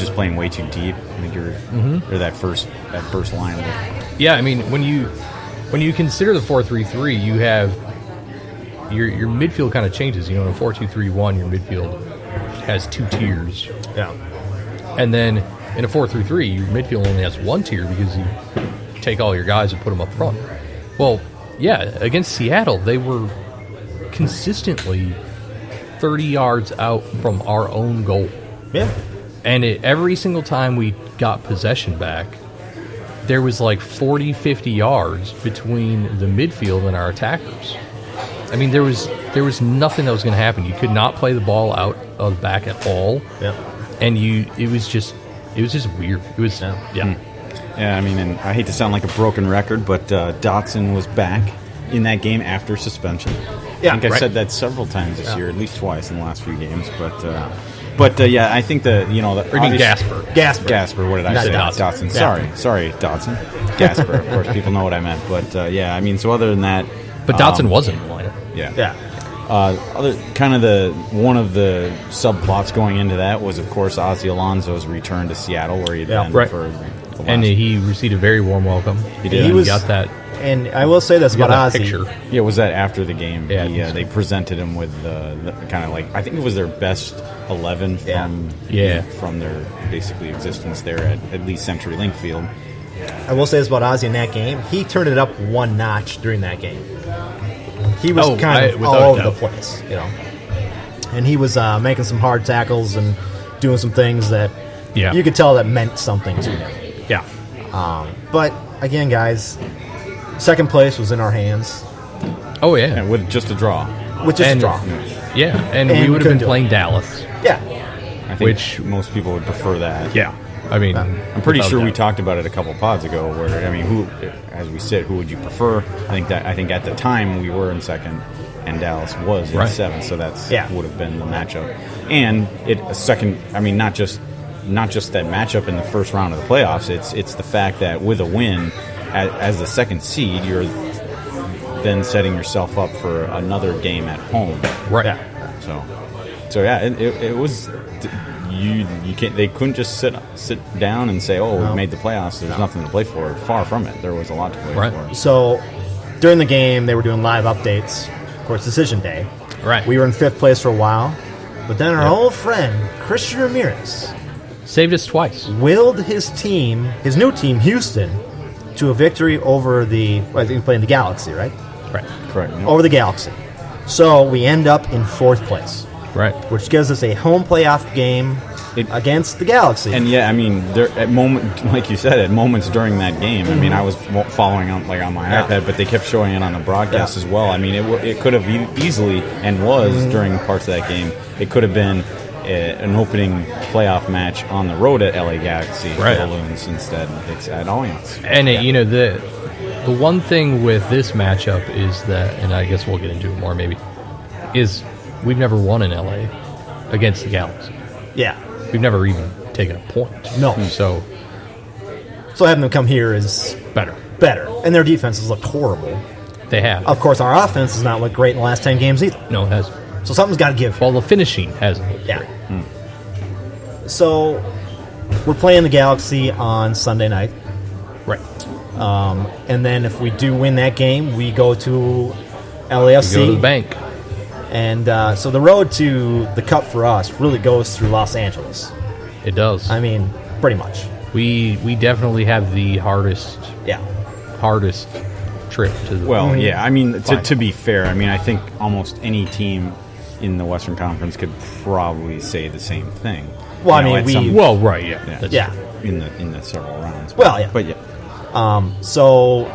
just playing way too deep. I think you're that first line. Yeah, I mean, when you consider the 4-3-3, you have your midfield kind of changes. In a 4-2-3-1, your midfield has 2 tiers. Yeah. And then in a 4-3-3, your midfield only has 1 tier because you take all your guys and put them up front. Well, yeah, against Seattle, they were consistently 30 yards out from our own goal. Yeah. And every single time we got possession back, there was like 40, 50 yards between the midfield and our attackers. I mean, there was nothing that was going to happen. You could not play the ball out of the back at all. Yeah. And it was just weird. It was, yeah. Yeah, I mean, and I hate to sound like a broken record, but Dotson was back in that game after suspension. Yeah, I think I said that several times this year, at least twice in the last few games. But yeah, I think Or you mean Gasper? Gasper. What did I say? Dotson. Sorry, Dotson. Gasper. Of course, people know what I meant. But yeah, I mean, so other than that, but Dotson wasn't in the lineup. Yeah. One of the subplots going into that was, of course, Ozzie Alonso's return to Seattle, where he'd been for the last. And he received a very warm welcome. He did. He got that. And I will say this about Ozzie. Picture. Yeah, was that after the game? Yeah, they presented him with the kind of like, I think it was their best 11 from their basically existence there at least CenturyLink Field. I will say this about Ozzie in that game. He turned it up 1 notch during that game. He was kind of all over the place, And he was making some hard tackles and doing some things that you could tell that meant something to him. Yeah. But, again, guys, second place was in our hands. Oh, yeah. And with just a draw. With just a draw. Yeah, and we would have been playing Dallas. Yeah. I think most people would prefer that. Yeah. I mean, I'm pretty sure we talked about it a couple pods ago. Where I mean, as we said, who would you prefer? I think at the time we were in second, and Dallas was in seventh, so that's would have been the matchup. And second. I mean, not just that matchup in the first round of the playoffs. It's the fact that with a win, as the second seed, you're then setting yourself up for another game at home. Right. Yeah. So yeah, it was. You can't. They couldn't just sit down and say, "Oh, we made the playoffs." There's nothing to play for. Far from it. There was a lot to play for. So, during the game, they were doing live updates. Of course, decision day. Right. We were in 5th place for a while, but then our old friend Christian Ramirez saved us twice. Willed his new team, Houston, to a victory over I think playing the Galaxy, right? Right. Correct. Yep. Over the Galaxy. So we end up in 4th place. Right. Which gives us a home playoff game against the Galaxy. And yeah, I mean, like you said, at moments during that game, I mean, I was following on my iPad, but they kept showing it on the broadcast as well. I mean, it could have easily, and was during parts of that game, it could have been an opening playoff match on the road at LA Galaxy for the Loons. Instead, it's at Allianz. And the one thing with this matchup is that, and I guess we'll get into it more maybe, is we've never won in LA against the Galaxy. Yeah. We've never even taken a point. No. So having them come here is better. And their defense has looked horrible. They have. Of course, our offense has not looked great in the last 10 games either. No, it hasn't. So something's got to give. Well, the finishing hasn't looked great. Hmm. So we're playing the Galaxy on Sunday night. Right. And then if we do win that game, we go to LAFC. We go to the bank. And so the road to the Cup for us really goes through Los Angeles. It does. I mean, pretty much. We definitely have the hardest trip to the. Well, yeah. I mean, to be fair, I mean, I think almost any team in the Western Conference could probably say the same thing. Well, I mean, in the several rounds. Well, yeah, but yeah. So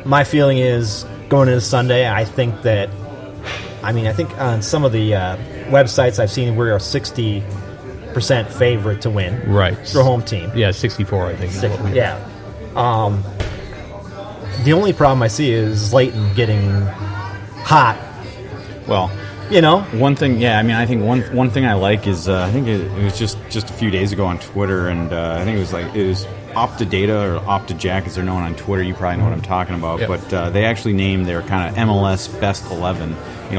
my feeling is going into Sunday, I think on some of the websites I've seen we're a 60% favorite to win. Right. For a home team. Yeah, 64, I think. Yeah. The only problem I see is Leighton getting hot. Well, One thing, I think one thing I like is I think it was just a few days ago on Twitter, and I think it was OptaData or OptaJack as they're known on Twitter. You probably know what I'm talking about, Yep. but they actually named their kind of MLS Best 11,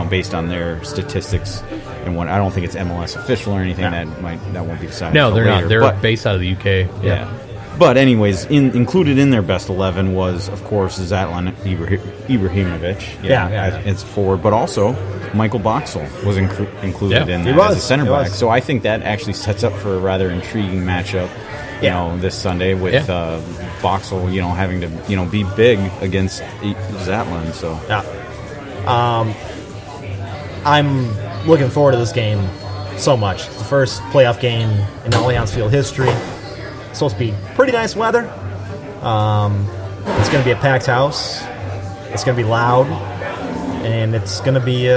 based on their statistics and what. I don't think it's MLS official or anything. That won't be decided. No, they're later, not. They're but, based out of the UK. Yeah. But anyways, included in their best 11 was, of course, Zlatan Ibrahimovic. It's forward, but also Michael Boxall was included in that as a center back. So I think that actually sets up for a rather intriguing matchup. This Sunday with Boxall, having to be big against Zlatan. So I'm looking forward to this game so much. It's the first playoff game in Allianz Field history. It's supposed to be pretty nice weather. It's going to be a packed house. It's going to be loud, and it's going to be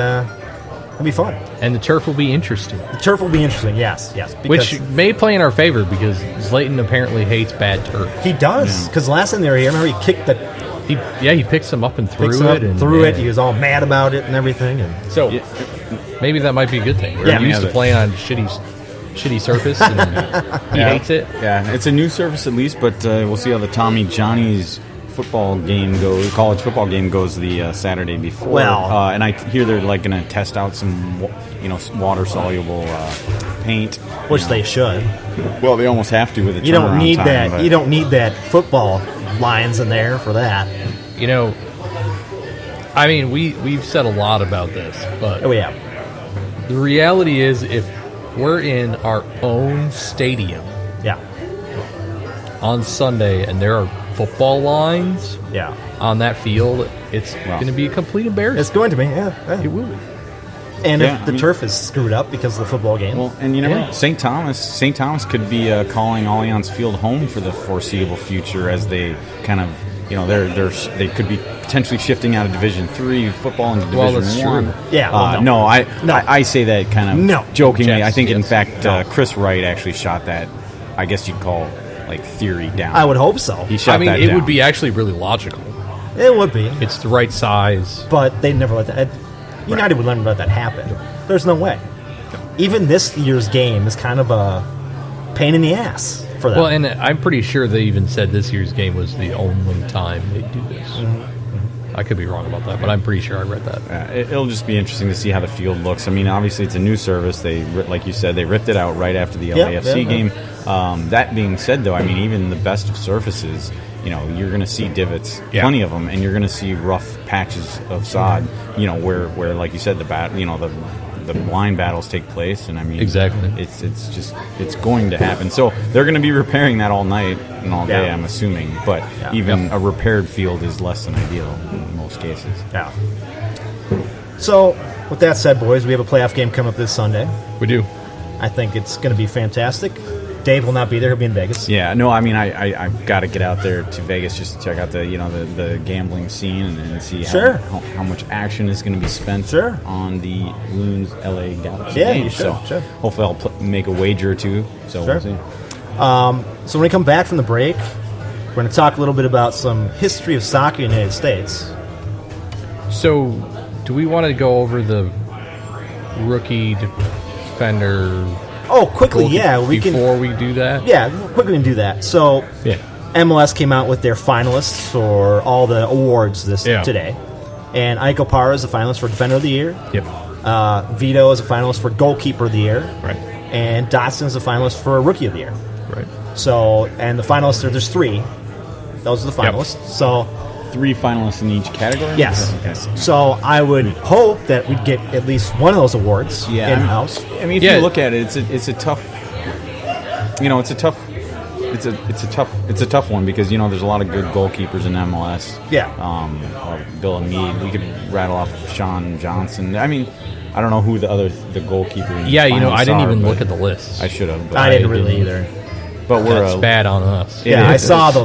fun. And the turf will be interesting. The turf will be interesting. Yes. Which may play in our favor because Zlatan apparently hates bad turf. He does, because last time they were here, remember he kicked the. He picks them up and threw it. He was all mad about it and everything. And so maybe that might be a good thing. We're used to playing on shitty surface, and he hates it. Yeah, it's a new surface at least, but we'll see how the Tommy Johnny's college football game goes the Saturday before. Well, and I hear they're like going to test out some, water soluble paint, which they should. Well, they almost have to with the turnaround You don't need time, that. But. You don't need that football lines in there for that. We've said a lot about this, but we have. The reality is, if we're in our own stadium, on Sunday, and there are football lines, on that field, it's going to be a complete embarrassment. It's going to be, it will be. And if the turf is screwed up because of the football game, and you never know, St. Thomas could be calling Allianz Field home for the foreseeable future as they kind of. They could be potentially shifting out of Division III football into Division I. True. Yeah. I say that kind of jokingly. Yes, I think, in fact, Chris Wright actually shot that. I guess you'd call theory down. I would hope so. He shot that it down. would be actually really logical. It would be. It's the right size, but they'd never let that. United would never let that happen. There's no way. Even this year's game is kind of a pain in the ass for them. Well, and I'm pretty sure they even said this year's game was the only time they do this. Mm-hmm. I could be wrong about that, but I'm pretty sure I read that. It'll just be interesting to see how the field looks. I mean, obviously it's a new service. They, like you said, they ripped it out right after the LAFC game. That being said, though, I mean, even the best of surfaces, you're going to see divots, plenty of them, and you're going to see rough patches of sod, where like you said, the line battles take place, and I mean, exactly, it's going to happen. So they're going to be repairing that all night and all day, I'm assuming. But even a repaired field is less than ideal in most cases. Yeah. So with that said, boys, we have a playoff game coming up this Sunday. We do. I think it's going to be fantastic. Dave will not be there; he'll be in Vegas. Yeah, no, I mean, I've got to get out there to Vegas just to check out the gambling scene and see how much action is going to be spent on the Loons LA Galaxy game. You should. So hopefully I'll make a wager or two. So we'll see. So when we come back from the break, we're going to talk a little bit about some history of soccer in the United States. So, do we want to go over the rookie defender? Oh, quickly, Before we do that? Yeah, quickly and do that. So, MLS came out with their finalists for all the awards today. And Ike Opara is a finalist for Defender of the Year. Yep. Vito is a finalist for Goalkeeper of the Year. Right. And Dotson is a finalist for Rookie of the Year. Right. So, and the finalists, there's three. Those are the finalists. Yep. So, 3 finalists in each category? Yes. Okay. So I would hope that we'd get at least one of those awards in-house. I mean, if you look at it, it's a tough one because there's a lot of good goalkeepers in MLS. Yeah. Bill Meade. We could rattle off Sean Johnson. I mean, I don't know who the goalkeeper. I didn't even look at the list. I should have. I didn't really either. But that's bad on us. Yeah, I saw the.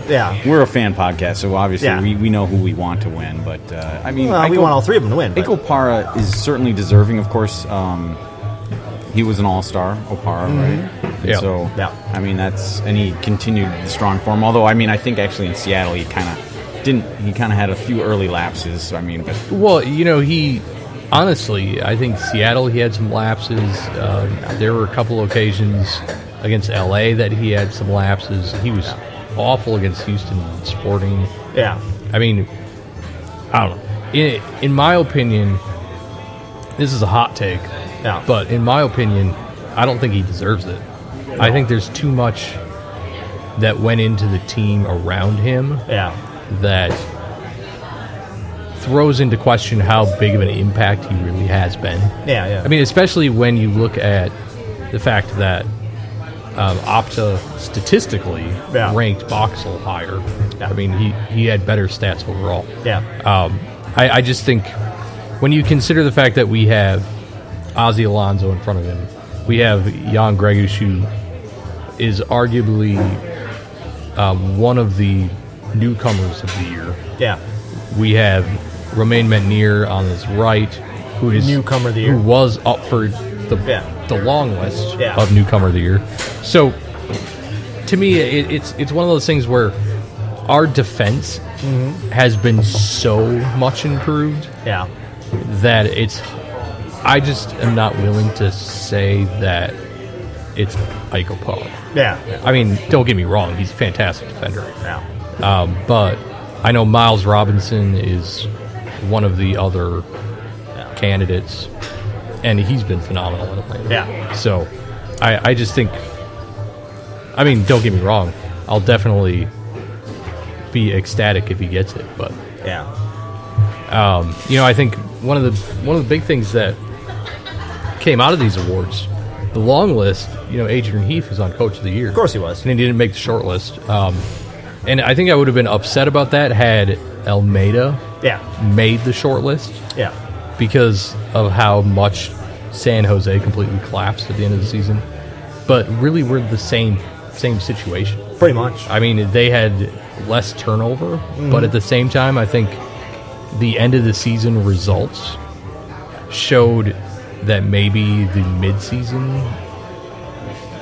Yeah, we're a fan podcast, so obviously we know who we want to win. But I mean, we want all 3 of them to win. Ike Opara is certainly deserving. Of course, he was an all-star, Opara, right? Yeah. So I mean, he continued the strong form. Although I mean, I think actually in Seattle he kind of had a few early lapses. I mean, but he honestly, I think Seattle, he had some lapses. There were a couple occasions against LA that he had some lapses. He was awful against Houston Sporting. Yeah. I mean, I don't know. In my opinion, this is a hot take. Yeah. But in my opinion, I don't think he deserves it. No. I think there's too much that went into the team around him. Yeah. That throws into question how big of an impact he really has been. Yeah. I mean, especially when you look at the fact that Opta statistically ranked Boxall higher. Yeah. I mean, he had better stats overall. Yeah. I just think when you consider the fact that we have Ozzie Alonso in front of him, we have Jan Gregus, who is arguably one of the newcomers of the year. Yeah. We have Romain Metnier on his right, who is newcomer of the year, who was up for the long list of newcomer of the year. So, to me, it's one of those things where our defense has been so much improved that I just am not willing to say that it's Iko Parr. Yeah. I mean, don't get me wrong, he's a fantastic defender. Yeah. But I know Miles Robinson is one of the other candidates, and he's been phenomenal in Atlanta. Yeah. So I just think, I mean, don't get me wrong, I'll definitely be ecstatic if he gets it, but I think one of the big things that came out of these awards, the long list, Adrian Heath was on Coach of the Year. Of course he was. And he didn't make the short list. And I think I would have been upset about that had Almeida made the short list. Yeah. Because of how much San Jose completely collapsed at the end of the season. But really, we're the same situation. Pretty much. I mean, they had less turnover, but at the same time, I think the end of the season results showed that maybe the midseason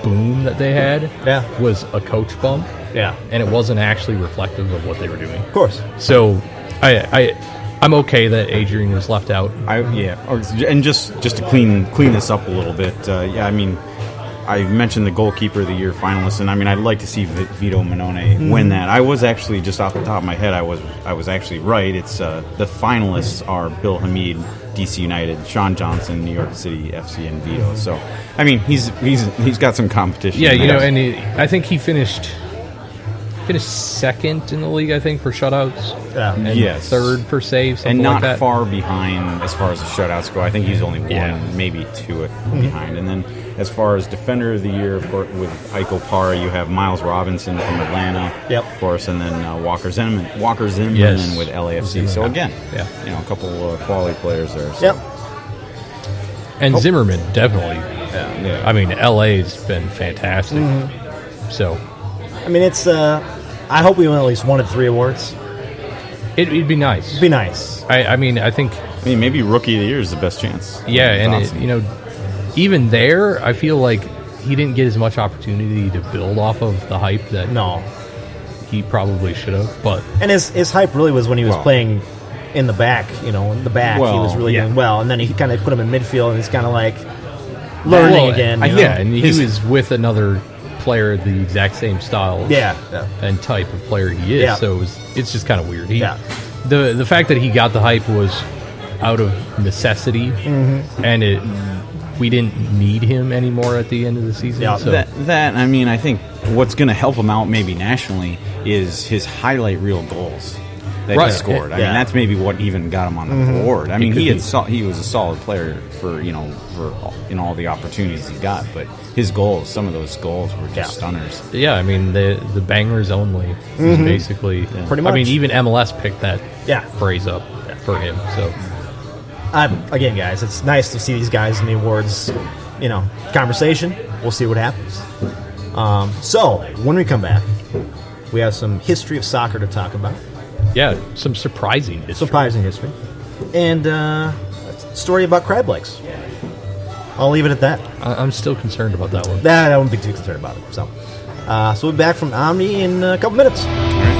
boom that they had was a coach bump. Yeah. And it wasn't actually reflective of what they were doing. Of course. So I'm okay that Adrian was left out. And just to clean this up a little bit, I mean, I mentioned the goalkeeper of the year finalists, and I mean, I'd like to see Vito Minone win that. I was actually, just off the top of my head, I was actually right. It's the finalists are Bill Hamid, DC United, Sean Johnson, New York City FC, and Vito. So, I mean, he's got some competition. Yeah, and I think he finished second in the league, I think, for shutouts. And third for saves, and not like that. Far behind as far as the shutouts go. I think he's only one, maybe two behind. And then as far as defender of the year, of course, with Iko Parr, you have Miles Robinson from Atlanta, of course, and then Walker Zimmerman with LAFC. So again, a couple of quality players there. So. Yep. And Zimmerman, definitely. Yeah. I mean, LA's been fantastic. So, I mean, it's. I hope we win at least one of 3 awards. It'd be nice. It'd be nice. I mean, I think. Maybe Rookie of the Year is the best chance. Yeah, and awesome. Even there, I feel like he didn't get as much opportunity to build off of the hype that he probably should have. But and his hype really was when he was playing in the back. He was really doing well, and then he kind of put him in midfield, and he's kind of like learning again. And he was with another player the exact same style and type of player he is, so it's just kind of weird. The fact that he got the hype was out of necessity, and we didn't need him anymore at the end of the season. So. I mean, I think what's going to help him out maybe nationally is his highlight reel goals that he scored. I mean, that's maybe what even got him on the board. I mean, he was a solid player for all the opportunities he got, but his goals, some of those goals were just stunners. Yeah, I mean, the bangers only was basically pretty much. I mean, even MLS picked that phrase up for him. So again, guys, it's nice to see these guys in the awards conversation. We'll see what happens. So when we come back, we have some history of soccer to talk about. Yeah, some surprising history. And a story about crab legs. I'll leave it at that. I'm still concerned about that one. I wouldn't be too concerned about it. So we'll be back from Omni in a couple minutes. All right.